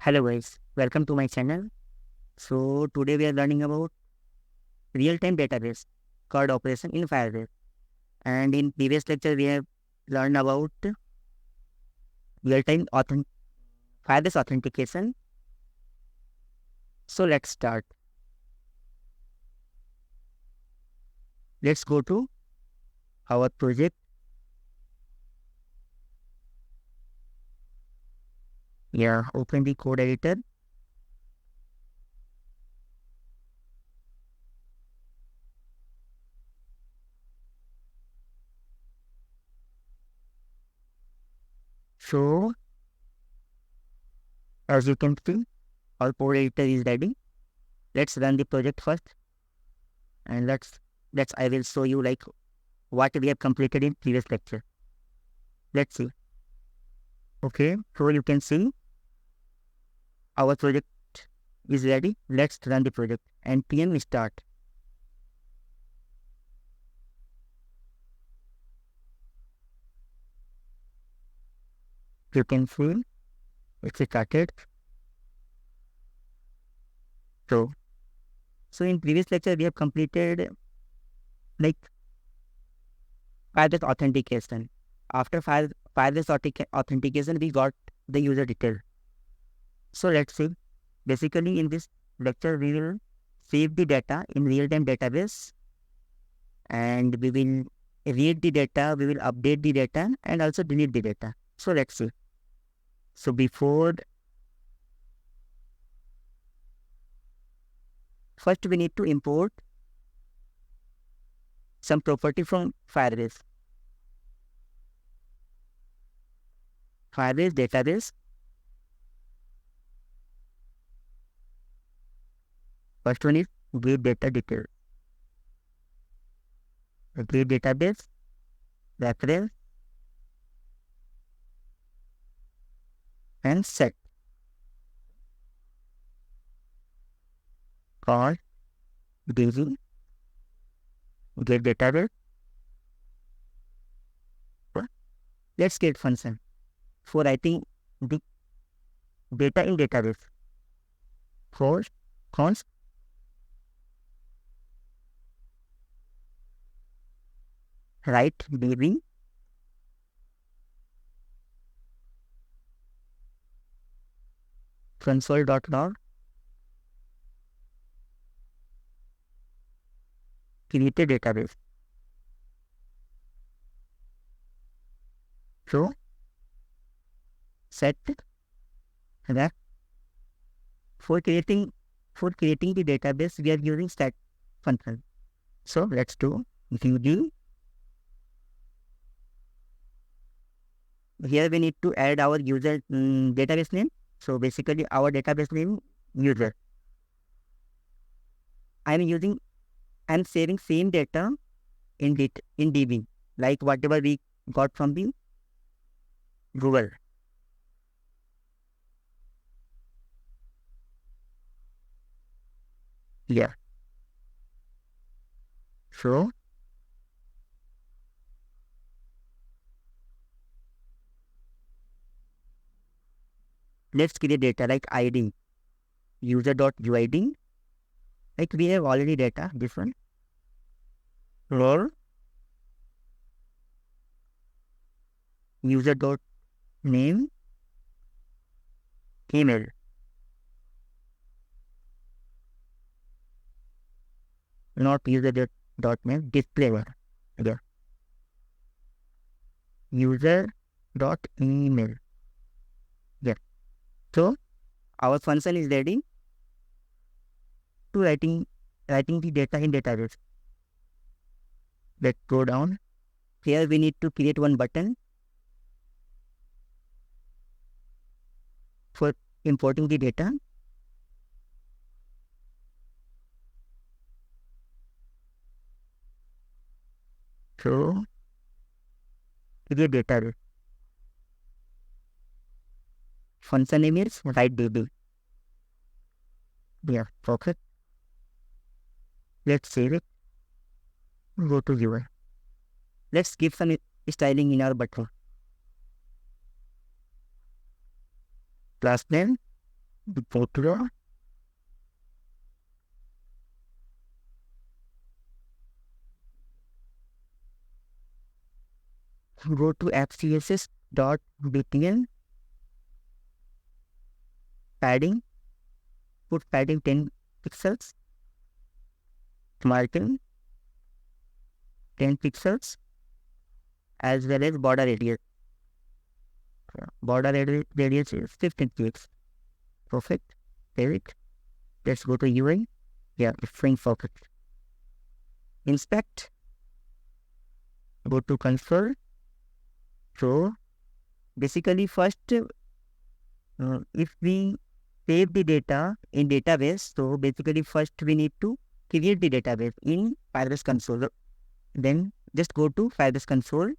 Hello guys, welcome to my channel. So today we are learning about real-time database CRUD operation in Firebase. And in previous lecture we have learned about real-time Firebase authentication. So let's start. Let's go to our project. Open the code editor. So as you can see, our code editor is ready. Let's run the project first, and let's I will show you like what we have completed in previous lecture. Let's see. Okay, so you can see our project is ready. Let's run the project. npm start. You can see it's started. So in previous lecture we have completed like Firebase authentication. After Firebase authentication, we got the user detail. So let's see. Basically, in this lecture, we will save the data in real-time database, and we will read the data, we will update the data, and also delete the data. So let's see. So first we need to import some property from Firebase. Firebase database. First one is give data detail. Give database reference and set. Call DB get database. Let's get function for writing the data in database. For const write db console.log create a database. So set that for creating the database we are using set function. So let's do UD. Here we need to add our user database name. So basically our database name user. I'm saving same data in DB, like whatever we got from the Google. Yeah. So let's create data like ID, user.uid. Like we have already data, this one. Role, user.name, email. Not user.name, display one. Yeah. User.email. Yeah. So our function is ready to writing the data in database. Let's go down. Here we need to create one button for importing the data. So create database. Function name is write db. Yeah, perfect. Let's save it. Go to viewer. Let's give some styling in our button. Class name the portal, go to fcss.btn, padding, put padding 10 pixels, margin 10 pixels, as well as border radius. Border radius is 15 pixels. Perfect. Save it. Let's go to UI. Yeah, it's showing perfect. Inspect. Go to console. So basically first, if we save the data in database, so basically first we need to create the database in Firebase console. Then just go to Firebase console.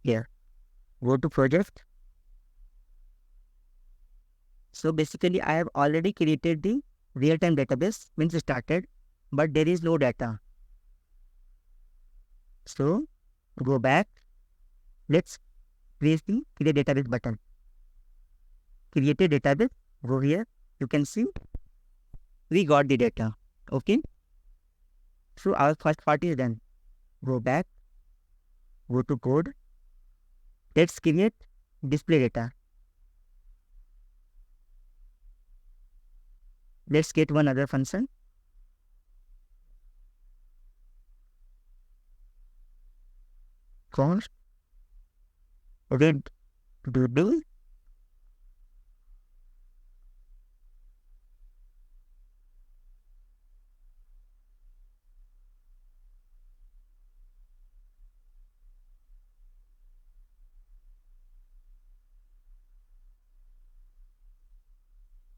Here, go to project. So basically I have already created the real-time database when it started, but there is no data. So go back. Let's press the create database button. Create a database. Go here. You can see we got the data. Okay. So our first part is done. Go back. Go to code. Let's create display data. Let's get one other function. Const read db.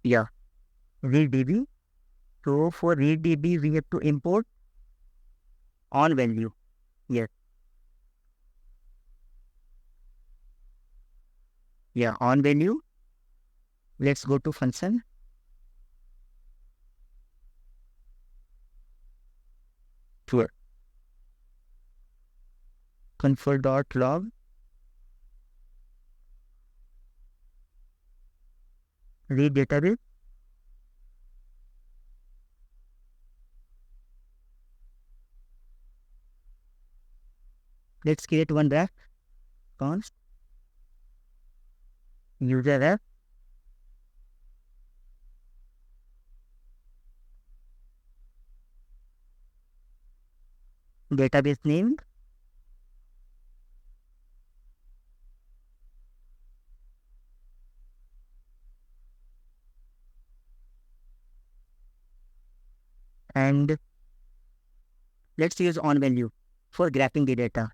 Yeah, read db. So for read db, we have to import on value. Yes. Yeah, on value. Let's go to function. Sure. Console.log read database. Let's create one ref. Const user ref. Database name. And let's use on value for graphing the data.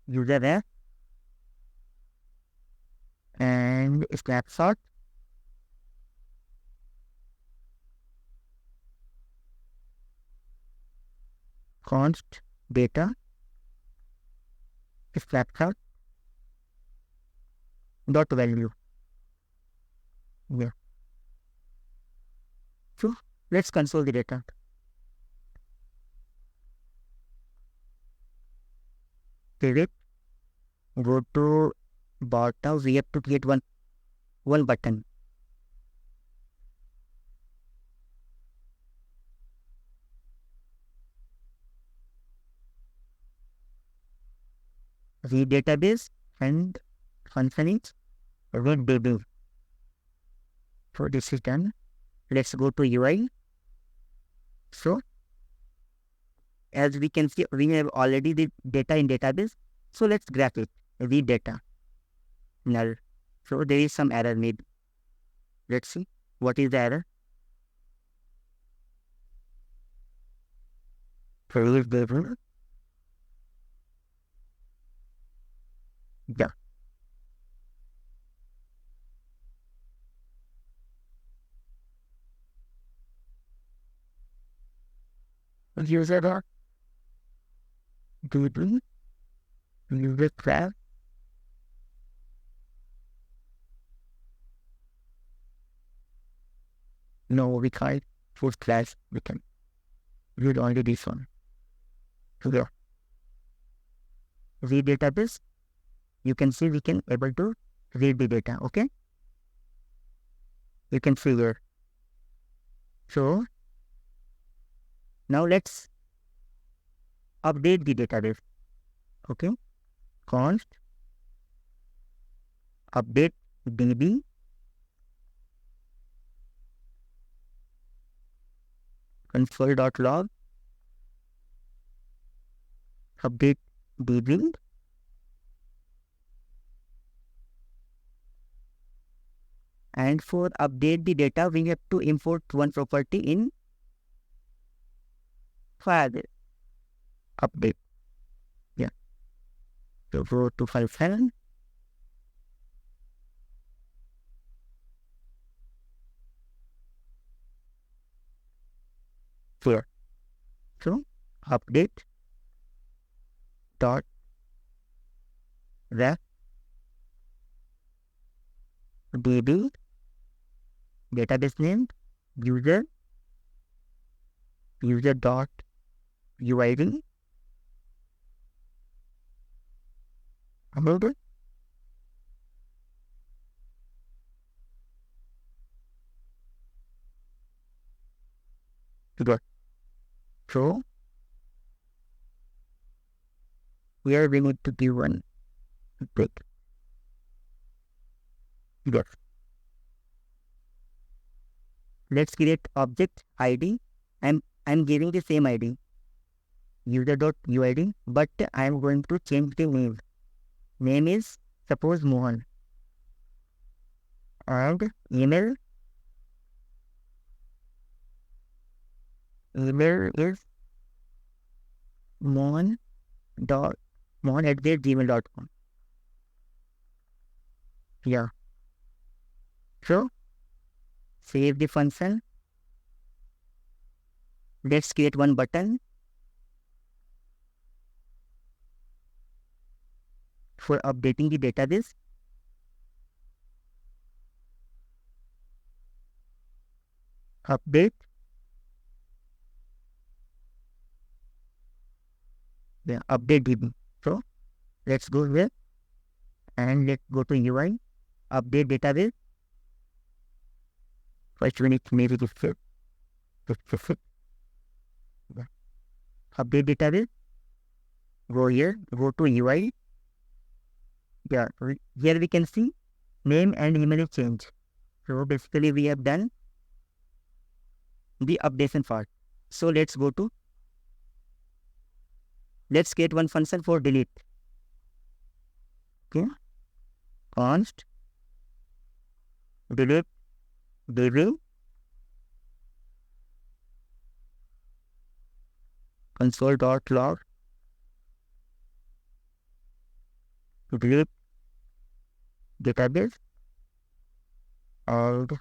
User ref and snapshot. Const data snapshot dot value. Yeah. So let's console the data. Save it. Go to bottom. We have to create one button. Read database and function is read db. So this is done. Let's go to UI. So as we can see, we have already the data in database. So let's graph it. Read data. Null. So there is some error maybe. Let's see. What is the error? Yeah. User dot db user class. No, we can't put class. We can use only this one. So there. read database, you can see we can able to read the data. Okay, you can see here. So now let's update the database. Okay, const update db console.log update db, and for update the data we have to import one property in Firebase update. Yeah, so go to file 7. Here, so update dot ref db database name user dot uid uploaded. Good. So here we need to give one break. Good. Let's create object ID. I'm giving the same ID user.uid, but I'm going to change the name. Name is suppose Mohan, and email is mohan at gmail.com. Yeah. So save the function. Let's create one button for updating the database. Update. Yeah, update db. So let's go here and let's go to UI, update database. First we need to make it fit. Update database. Go here, go to UI. Yeah, here we can see name and email is changed. So basically we have done the updation part. So let's create one function for delete. Okay, const delete db console.log delete database, and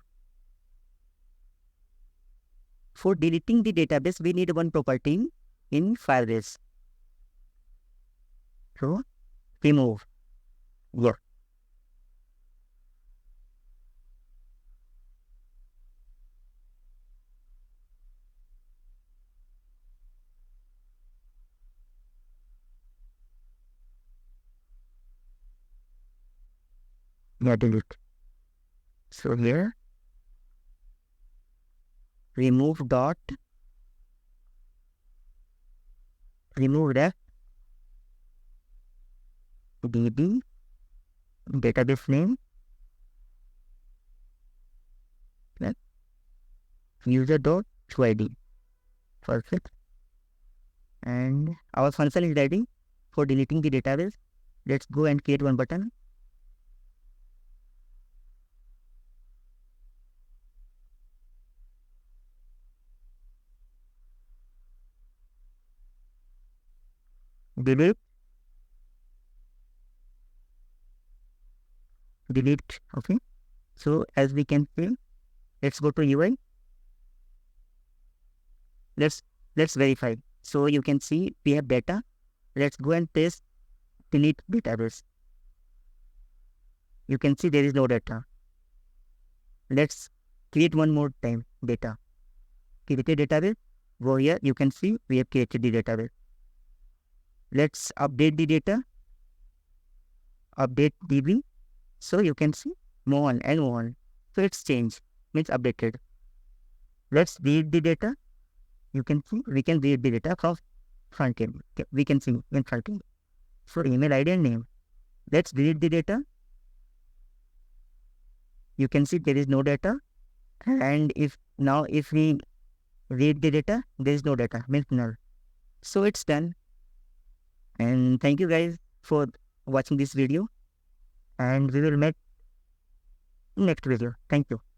for deleting the database we need one property in Firebase. So remove. Yeah. Yeah, delete. So here remove ref db database name user.uid. Perfect. And our function is ready for deleting the database. Let's go and create one button. Delete. Okay, so as we can see, let's go to UI. Let's verify. So you can see we have data. Let's go and paste delete database. You can see there is no data. Let's create one more time data. Create a database. Go here. You can see we have created the database. Let's update the data. update DB. So you can see move on and move on. So it's changed, means updated. Let's read the data. You can see we can read the data from front end. We can see in front end. So email ID and name. Let's read the data. You can see there is no data. And if we read the data, there is no data, means null. So it's done. And thank you guys for watching this video. And we will meet next video. Thank you.